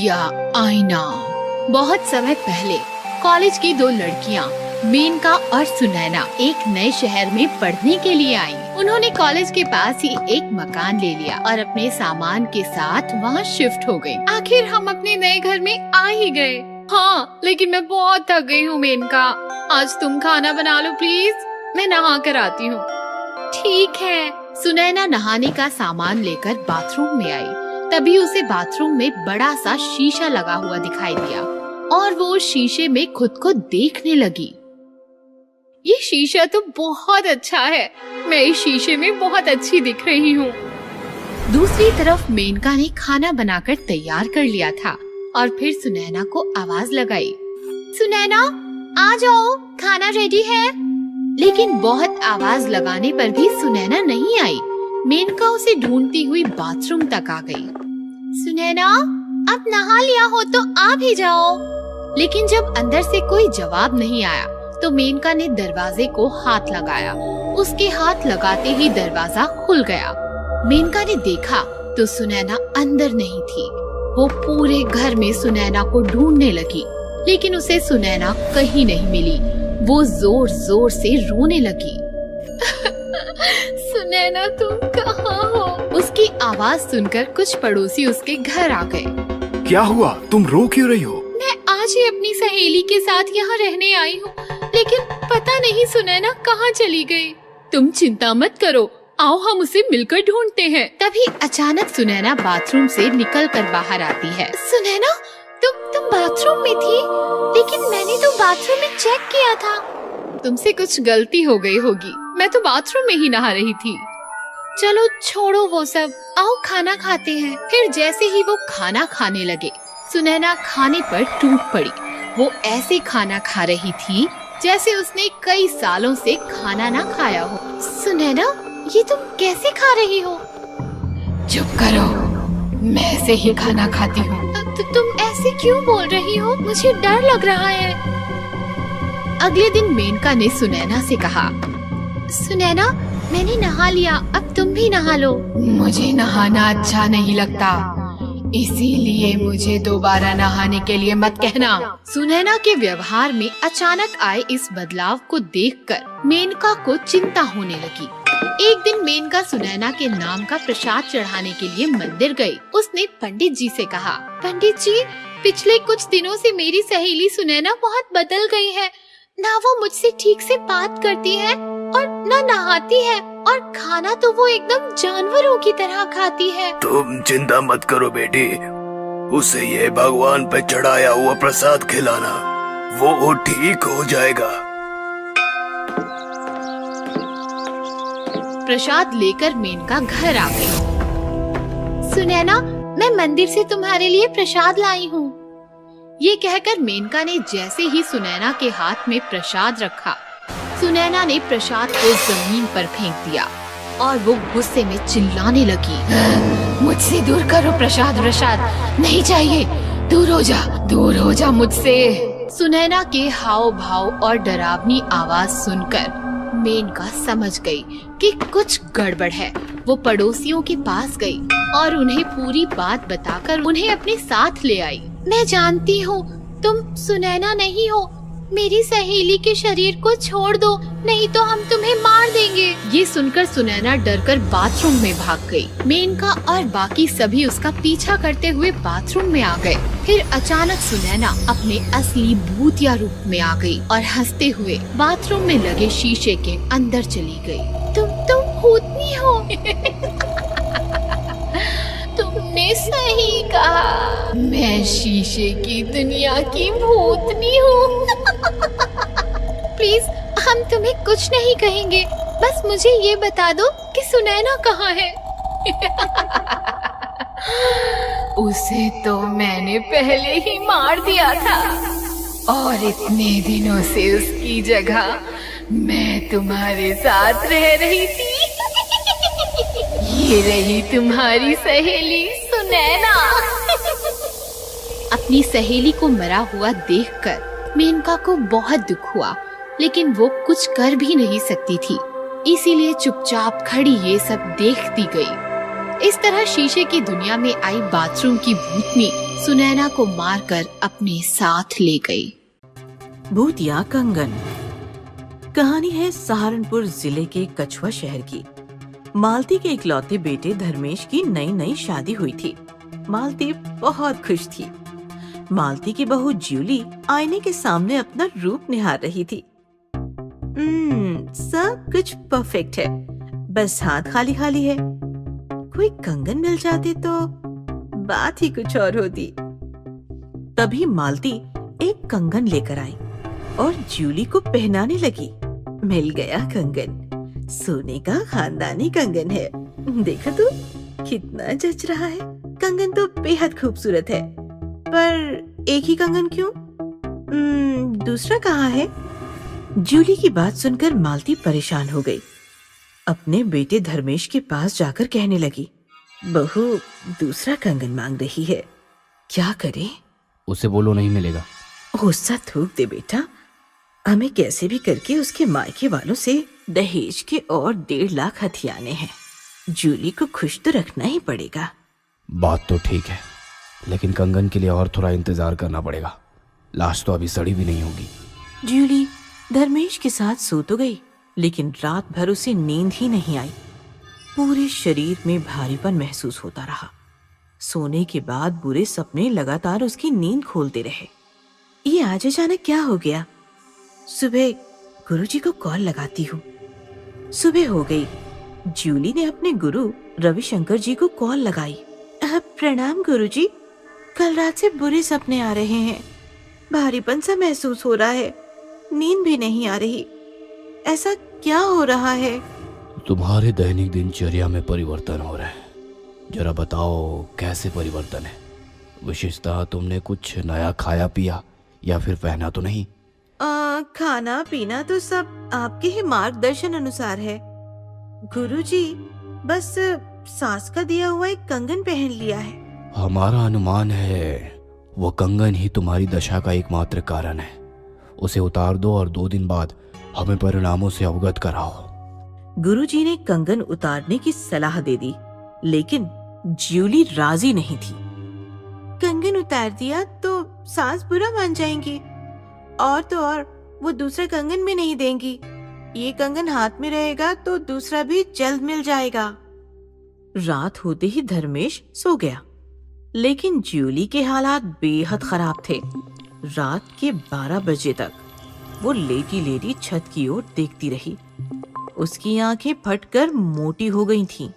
या आईना। बहुत समय पहले कॉलेज की दो लड़कियां मेनका और सुनैना एक नए शहर में पढ़ने के लिए आई। उन्होंने कॉलेज के पास ही एक मकान ले लिया और अपने सामान के साथ वहाँ शिफ्ट हो गयी। आखिर हम अपने नए घर में आ ही गए। हाँ, लेकिन मैं बहुत थक गई हूँ मेनका। आज तुम खाना बना लो प्लीज, मैं नहा कर आती हूँ। ठीक है। सुनैना नहाने का सामान लेकर बाथरूम में आई। तभी उसे बाथरूम में बड़ा सा शीशा लगा हुआ दिखाई दिया और वो शीशे में खुद को देखने लगी। ये शीशा तो बहुत अच्छा है, मैं इस शीशे में बहुत अच्छी दिख रही हूँ। दूसरी तरफ मेनका ने खाना बनाकर तैयार कर लिया था और फिर सुनैना को आवाज लगाई, सुनैना आ जाओ, खाना रेडी है। लेकिन बहुत आवाज लगाने पर भी सुनैना नहीं आई। मेनका उसे ढूंढती हुई बाथरूम तक आ गई। सुनैना, अब नहा लिया हो तो आ भी जाओ। लेकिन जब अंदर से कोई जवाब नहीं आया तो मेनका ने दरवाजे को हाथ लगाया। उसके हाथ लगाते ही दरवाजा खुल गया। मेनका ने देखा तो सुनैना अंदर नहीं थी। वो पूरे घर में सुनैना को ढूंढने लगी, लेकिन उसे सुनैना कहीं नहीं मिली। वो जोर जोर से रोने लगी। सुनैना तुम कहाँ हो? उसकी आवाज सुनकर कुछ पड़ोसी उसके घर आ गए। क्या हुआ, तुम रो क्यों रही हो? मैं आज ही अपनी सहेली के साथ यहाँ रहने आई हूँ, लेकिन पता नहीं सुनैना कहाँ चली गई। तुम चिंता मत करो, आओ हम उसे मिलकर ढूंढते हैं। तभी अचानक सुनैना बाथरूम से निकलकर बाहर आती है। सुनैना, तुम बाथरूम में थी? लेकिन मैंने तो बाथरूम में चेक किया था। तुमसे कुछ गलती हो गई होगी, मैं तो बाथरूम में ही नहा रही थी। चलो छोड़ो वो सब, आओ खाना खाते हैं। फिर जैसे ही वो खाना खाने लगे, सुनैना खाने पर टूट पड़ी। वो ऐसे खाना खा रही थी जैसे उसने कई सालों से खाना ना खाया हो। सुनैना, ये तुम कैसे खा रही हो? चुप करो, मैं ऐसे ही खाना खाती हूँ। तो तुम ऐसे क्यों बोल रही हो? मुझे डर लग रहा है। अगले दिन मेनका ने सुनैना से कहा, सुनैना, मैंने नहा लिया, अब तुम भी नहा लो। मुझे नहाना अच्छा नहीं लगता, इसीलिए मुझे दोबारा नहाने के लिए मत कहना। सुनैना के व्यवहार में अचानक आए इस बदलाव को देखकर मेनका को चिंता होने लगी। एक दिन मेनका सुनैना के नाम का प्रसाद चढ़ाने के लिए मंदिर गई। उसने पंडित जी से कहा, पंडित जी, पिछले कुछ दिनों से मेरी सहेली सुनैना बहुत बदल गई है। ना वो मुझसे ठीक से बात करती है और ना नहाती है, और खाना तो वो एकदम जानवरों की तरह खाती है। तुम चिंता मत करो बेटी, उसे ये भगवान पे चढ़ाया हुआ प्रसाद खिलाना, वो ठीक हो जाएगा। प्रसाद लेकर मेनका घर आ गई। सुनैना, मैं मंदिर से तुम्हारे लिए प्रसाद लाई हूँ। ये कहकर मेनका ने जैसे ही सुनैना के हाथ में प्रसाद रखा, सुनैना ने प्रसाद को जमीन पर फेंक दिया और वो गुस्से में चिल्लाने लगी, मुझसे दूर करो प्रसाद, प्रसाद नहीं चाहिए, दूर हो जा मुझसे। सुनैना के हाव भाव और डरावनी आवाज सुनकर मेनका समझ गई कि कुछ गड़बड़ है। वो पड़ोसियों के पास गई और उन्हें पूरी बात बताकर उन्हें अपने साथ ले आई। मैं जानती हूँ तुम सुनैना नहीं हो, मेरी सहेली के शरीर को छोड़ दो, नहीं तो हम तुम्हें मार देंगे। ये सुनकर सुनैना डरकर बाथरूम में भाग गई। मेनका और बाकी सभी उसका पीछा करते हुए बाथरूम में आ गए। फिर अचानक सुनैना अपने असली भूतिया रूप में आ गई और हंसते हुए बाथरूम में लगे शीशे के अंदर चली गई। तुम भूतनी हो। तुमने सही कहा, मैं शीशे की दुनिया की भूतनी हूँ। प्लीज, हम तुम्हें कुछ नहीं कहेंगे, बस मुझे ये बता दो कि सुनैना कहाँ है। उसे तो मैंने पहले ही मार दिया था और इतने दिनों से उसकी जगह मैं तुम्हारे साथ रह रही थी। ये रही तुम्हारी सहेली सुनैना। अपनी सहेली को मरा हुआ देखकर मेनका को बहुत दुख हुआ, लेकिन वो कुछ कर भी नहीं सकती थी, इसीलिए चुपचाप खड़ी ये सब देखती गई। इस तरह शीशे की दुनिया में आई बाथरूम की भूतनी सुनैना को मारकर अपने साथ ले गई। भूतिया कंगन। कहानी है सहारनपुर जिले के कछुआ शहर की। मालती के इकलौते बेटे धर्मेश की नई नई शादी हुई थी। मालती बहुत खुश थी। मालती की बहू ज्यूली आईने के सामने अपना रूप निहार रही थी। सब कुछ परफेक्ट है, बस हाथ खाली खाली है। कोई कंगन मिल जाती तो बात ही कुछ और होती। तभी मालती एक कंगन लेकर आई और ज्यूली को पहनाने लगी। मिल गया कंगन, सोने का खानदानी कंगन है। देखो तो कितना जच रहा है। कंगन तो बेहद खूबसूरत है, पर एक ही कंगन क्यों? दूसरा कहाँ है? ज्यूली की बात सुनकर मालती परेशान हो गई। अपने बेटे धर्मेश के पास जाकर कहने लगी, बहू दूसरा कंगन मांग रही है, क्या करे? उसे बोलो नहीं मिलेगा। गुस्सा थूक दे बेटा, हमें कैसे भी करके उसके मायके वालों से दहेज के और 1.5 लाख हथियाने हैं। जूली को खुश तो रखना ही पड़ेगा। बात तो ठीक है, लेकिन कंगन के लिए और थोड़ा इंतजार करना पड़ेगा। लाश तो अभी सड़ी भी नहीं होगी। जूली धर्मेश के साथ सो तो गई, लेकिन रात भर उसे नींद ही नहीं आई। पूरे शरीर में भारीपन महसूस होता रहा। सोने के बाद बुरे सपने लगातार उसकी नींद खोलते रहे। ये आज अचानक क्या हो गया? सुबह गुरुजी को कॉल लगाती हूँ। सुबह हो गई। जूली ने अपने गुरु रविशंकर जी को कॉल लगाई। प्रणाम गुरुजी, कल रात से बुरे सपने आ रहे हैं। भारीपन सा महसूस हो रहा है, नींद भी नहीं आ रही। ऐसा क्या हो रहा है? तुम्हारे दैनिक दिनचर्या में परिवर्तन हो रहा है। जरा बताओ कैसे परिवर्तन है? विशेषतः तुमने कुछ नया खाया पिया या फिर पहना तो नहीं? खाना पीना तो सब आपके ही मार्गदर्शन अनुसार है गुरुजी। बस सास का दिया हुआ एक कंगन पहन लिया है। हमारा अनुमान है वो कंगन ही तुम्हारी दशा का एकमात्र कारण है। उसे उतार दो और 2 दिन बाद हमें परिणामों से अवगत कराओ। गुरुजी ने कंगन उतारने की सलाह दे दी, लेकिन ज्यूली राजी नहीं थी। कंगन उतार दिया तो सास बुरा मान जाएंगी, और तो और वो दूसरा कंगन भी नहीं देंगी। ये कंगन हाथ में रहेगा तो दूसरा भी जल्द मिल जाएगा। रात होते ही धर्मेश सो गया, लेकिन ज्यूली के हालात बेहद खराब थे। रात के 12 बजे तक वो लेटी लेटी छत की ओर देखती रही। उसकी आंखें फटकर मोटी हो गई थीं।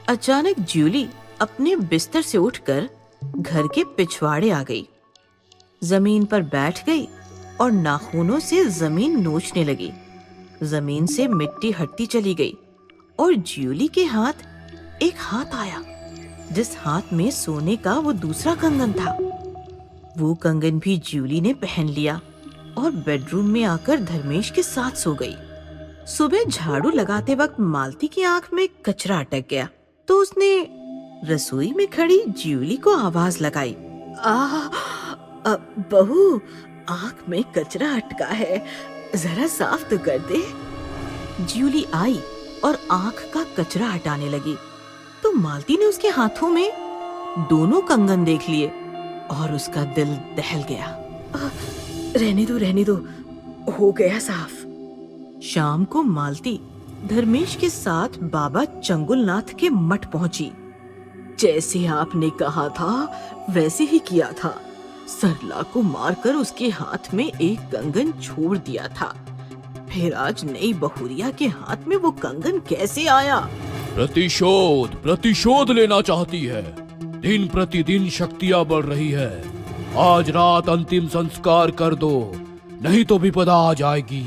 अचानक ज्यूली अपने बिस्तर से उठकर घर के पिछवाड़े आ गई। जमीन पर बैठ गई और नाखूनों से जमीन नोचने लगी। जमीन से मिट्टी हटती चली गई और ज्यूली के हाथ एक हाथ आया, जिस हाथ में सोने का वो दूसरा कंगन था। वो कंगन भी ज्यूली ने पहन लिया और बेडरूम में आकर धर्मेश के साथ सो गई। सुबह झाड़ू लगाते वक्त मालती की आंख में कचरा अटक गया, तो उसने रसोई में खड़ी ज्यूली को आवाज लगाई, बहू आंख में कचरा अटका है, जरा साफ तो कर दे। ज्यूली आई और आंख का कचरा हटाने लगी, तो मालती ने उसके हाथों में दोनों कंगन देख लिए और उसका दिल दहल गया। रहने दो, हो गया साफ। शाम को मालती धर्मेश के साथ बाबा चंगुलनाथ के मठ पहुंची। जैसे आपने कहा था वैसे ही किया था। सरला को मारकर उसके हाथ में एक कंगन छोड़ दिया था। फिर आज नई बहुरिया के हाथ में वो कंगन कैसे आया? प्रतिशोध लेना चाहती है। दिन प्रतिदिन शक्तियां बढ़ रही है। आज रात अंतिम संस्कार कर दो, नहीं तो विपदा आ जाएगी।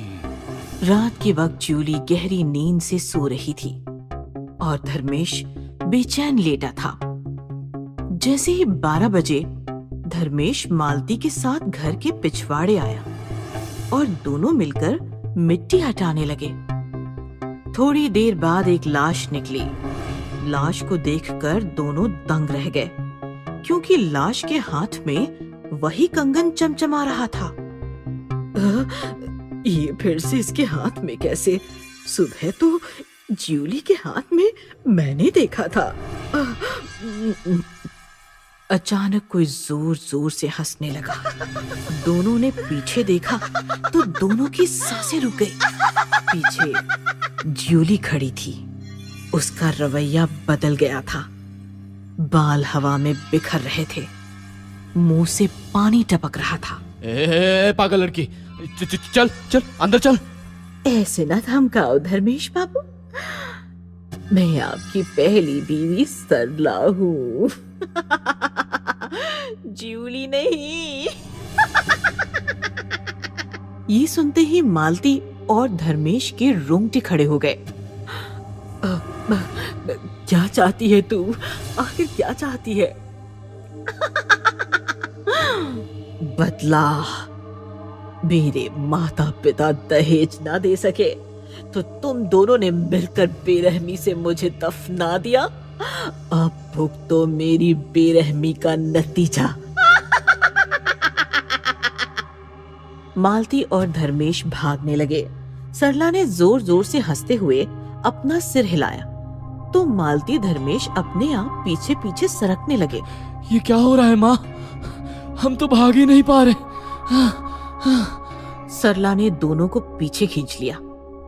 रात के वक्त जूली गहरी नींद से सो रही थी और धर्मेश बेचैन लेटा था। जैसे ही 12 बजे धर्मेश मालती के साथ घर के पिछवाड़े आया और दोनों मिलकर मिट्टी हटाने लगे। थोड़ी देर बाद एक लाश निकली। लाश को देखकर दोनों दंग रह गए, क्योंकि लाश के हाथ में वही कंगन चमचमा रहा था। ये फिर से इसके हाथ में कैसे? सुबह तो ज्यूली के हाथ में मैंने देखा था। अचानक कोई जोर जोर से हंसने लगा। दोनों ने पीछे देखा तो दोनों की सांसें रुक गई। पीछे ज्यूली खड़ी थी। उसका रवैया बदल गया था। बाल हवा में बिखर रहे थे, मुंह से पानी टपक रहा था। पागल लड़की, चल चल अंदर चल। ऐसे ना धमकाओ धर्मेश बाबू, मैं आपकी पहली बीवी सरला हूँ। ज्यूली नहीं। ये सुनते ही मालती और धर्मेश के रोंगटे खड़े हो गए। क्या चाहती है तू? आखिर क्या चाहती है? बदला। मेरे माता पिता दहेज ना दे सके तो तुम दोनों ने मिलकर बेरहमी से मुझे दफना दिया। अब भुगतो मेरी बेरहमी का नतीजा। मालती और धर्मेश भागने लगे। सरला ने जोर जोर से हंसते हुए अपना सिर हिलाया तो मालती धर्मेश अपने आप पीछे पीछे सरकने लगे। ये क्या हो रहा है माँ? हम तो भाग ही नहीं पा रहे। सरला ने दोनों को पीछे खींच लिया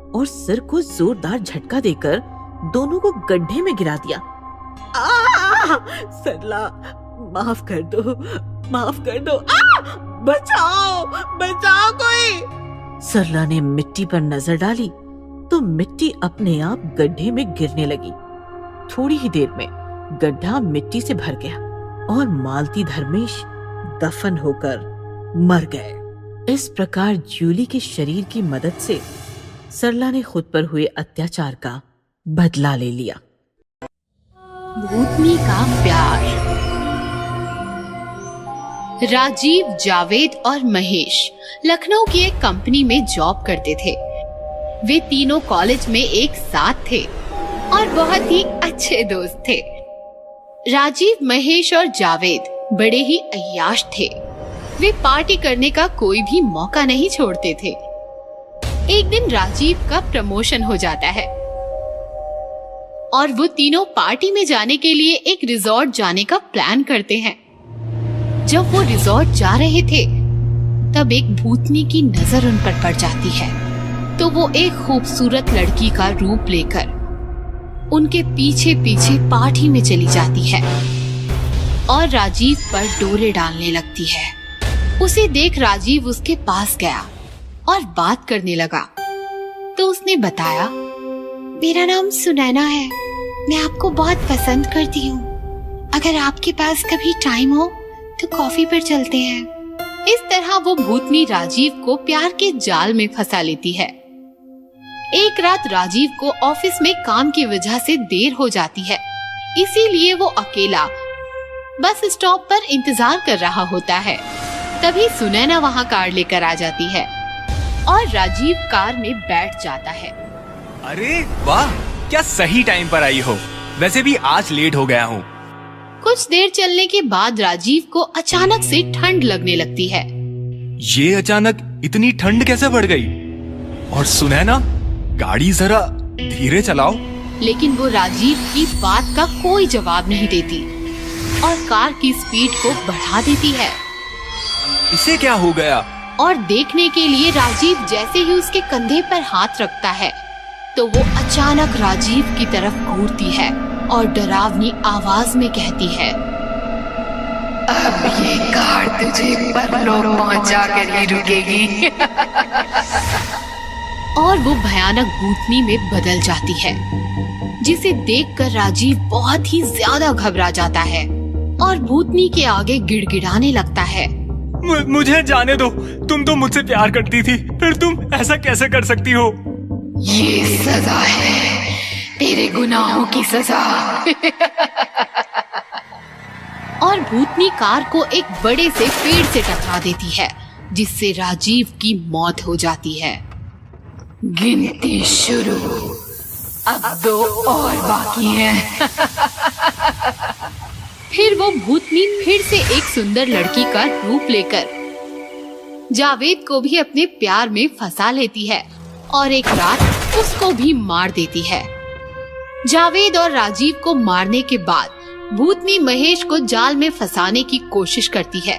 और सिर को जोरदार झटका देकर दोनों को गड्ढे में गिरा दिया। सरला, माफ कर दो, माफ कर दो। बचाओ, बचाओ कोई। सरला ने मिट्टी पर नजर डाली तो मिट्टी अपने आप गड्ढे में गिरने लगी। थोड़ी ही देर में गड्ढा मिट्टी से भर गया और मालती धर्मेश दफन होकर मर गए। इस प्रकार ज्यूली के शरीर की मदद से सरला ने खुद पर हुए अत्याचार का बदला ले लिया। भूतनी का प्यार। राजीव, जावेद और महेश लखनऊ की एक कंपनी में जॉब करते थे। वे तीनों कॉलेज में एक साथ थे और बहुत ही अच्छे दोस्त थे। राजीव, महेश और जावेद बड़े ही अय्याश थे। वे पार्टी करने का कोई भी मौका नहीं छोड़ते थे। एक दिन राजीव का प्रमोशन हो जाता है और वो तीनों पार्टी में जाने के लिए एक रिजॉर्ट जाने का प्लान करते हैं। जब वो रिजॉर्ट जा रहे थे तब एक भूतनी की नजर उन पर पड़ जाती है तो वो एक खूबसूरत लड़की का रूप लेकर उनके पीछे पीछे पार्टी में चली जाती है और राजीव पर डोरे डालने लगती है। उसे देख राजीव उसके पास गया और बात करने लगा तो उसने बताया, मेरा नाम सुनैना है, मैं आपको बहुत पसंद करती हूँ। अगर आपके पास कभी टाइम हो तो कॉफी पर चलते हैं। इस तरह वो भूतनी राजीव को प्यार के जाल में फंसा लेती है। एक रात राजीव को ऑफिस में काम की वजह से देर हो जाती है, इसीलिए वो अकेला बस स्टॉप पर इंतजार कर रहा होता है। तभी सुनैना वहाँ कार लेकर आ जाती है और राजीव कार में बैठ जाता है। अरे वाह, क्या सही टाइम पर आई हो। वैसे भी आज लेट हो गया हूँ। कुछ देर चलने के बाद राजीव को अचानक से ठंड लगने लगती है। ये अचानक इतनी ठंड कैसे बढ़ गई? और सुनैना, गाड़ी जरा धीरे चलाओ। लेकिन वो राजीव की बात का कोई जवाब नहीं देती और कार की स्पीड को बढ़ा देती है। इसे क्या हो गया? और देखने के लिए राजीव जैसे ही उसके कंधे पर हाथ रखता है तो वो अचानक राजीव की तरफ घूरती है और डरावनी आवाज में कहती है, अब ये कार तुझे परलोक पहुंचा कर ही रुकेगी। और वो भयानक भूतनी में बदल जाती है, जिसे देखकर राजीव बहुत ही ज्यादा घबरा जाता है और भूतनी के आगे गिड़गिड़ाने लगता है। मुझे जाने दो, तुम तो मुझसे प्यार करती थी, फिर तुम ऐसा कैसे कर सकती हो? ये सजा है, तेरे गुनाहों की सजा। और भूतनी कार को एक बड़े से पेड़ से टकरा देती है, जिससे राजीव की मौत हो जाती है। गिनती शुरू, अब 2 और बाकी हैं। फिर वो भूतनी फिर से एक सुंदर लड़की का रूप लेकर जावेद को भी अपने प्यार में फंसा लेती है और एक रात उसको भी मार देती है। जावेद और राजीव को मारने के बाद भूतनी महेश को जाल में फंसाने की कोशिश करती है,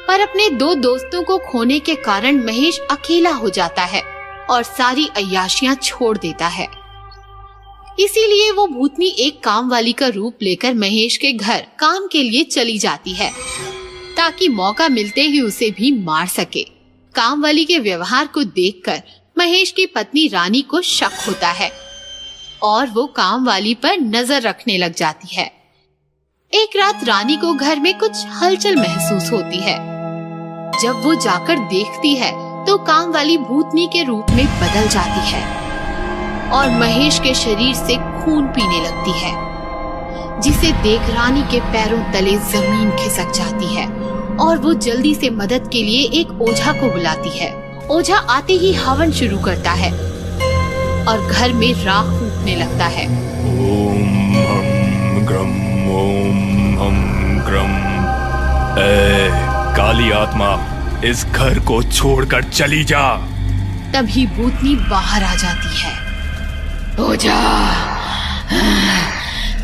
पर अपने 2 दोस्तों को खोने के कारण महेश अकेला हो जाता है और सारी अय्याशियां छोड़ देता है। इसीलिए वो भूतनी एक काम वाली का रूप लेकर महेश के घर काम के लिए चली जाती है, ताकि मौका मिलते ही उसे भी मार सके। काम वाली के व्यवहार को देखकर महेश की पत्नी रानी को शक होता है और वो काम वाली पर नजर रखने लग जाती है। एक रात रानी को घर में कुछ हलचल महसूस होती है। जब वो जाकर देखती है तो काम वाली भूतनी के रूप में बदल जाती है और महेश के शरीर से खून पीने लगती है, जिसे देख रानी के पैरों तले जमीन खिसक जाती है और वो जल्दी से मदद के लिए एक ओझा को बुलाती है। ओझा आते ही हवन शुरू करता है और घर में राख फूकने लगता है। ओम हम ग्रम, ओम हम ग्रम। ए काली आत्मा, इस घर को छोड़कर चली जा। तभी भूतनी बाहर आ जाती है। ओझा,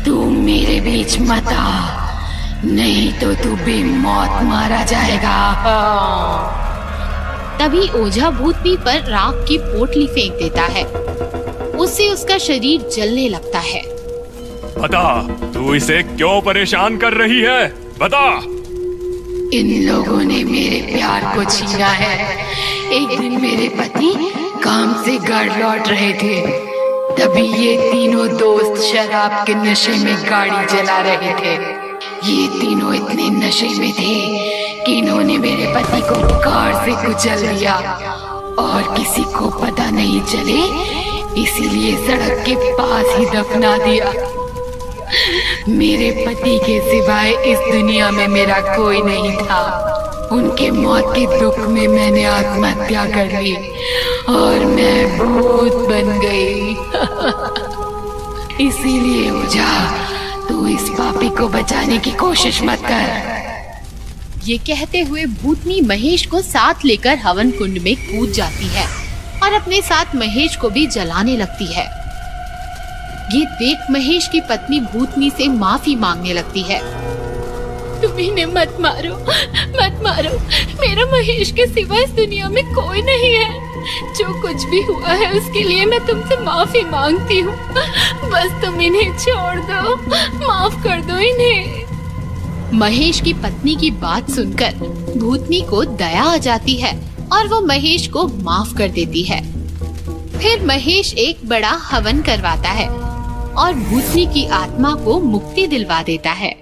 तू मेरे बीच मत आ, नहीं तो तू भी मौत मारा जाएगा। तभी ओझा भूतनी पर राख की पोटली फेंक देता है। उससे उसका शरीर जलने लगता है। बता, तू इसे क्यों परेशान कर रही है? बता। इन लोगों ने मेरे प्यार को छीना है। एक दिन मेरे पति काम से घर लौट रहे थे, तभी ये तीनों दोस्त शराब के नशे में गाड़ी चला रहे थे। ये तीनों इतने नशे में थे कि इन्होंने मेरे पति को कार से कुचल दिया और किसी को पता नहीं चले, इसीलिए सड़क के पास ही दफना दिया। मेरे पति के सिवाय इस दुनिया में मेरा कोई नहीं था। उनके मौत के दुख में मैंने आत्महत्या कर ली और मैं भूत बन गई। इसीलिए ओझा, तू इस पापी को बचाने की कोशिश मत कर। ये कहते हुए भूतनी महेश को साथ लेकर हवन कुंड में कूद जाती है और अपने साथ महेश को भी जलाने लगती है। ये देख महेश की पत्नी भूतनी से माफी मांगने लगती है। तुम इन्हें मत मारो, मत मारो। मेरा महेश के सिवा इस दुनिया में कोई नहीं है। जो कुछ भी हुआ है उसके लिए मैं तुमसे माफी मांगती हूँ। बस तुम इन्हें छोड़ दो, माफ कर दो इन्हें। महेश की पत्नी की बात सुनकर भूतनी को दया आ जाती है और वो महेश को माफ कर देती है। फिर महेश एक बड़ा हवन करवाता है और भूतनी की आत्मा को मुक्ति दिलवा देता है।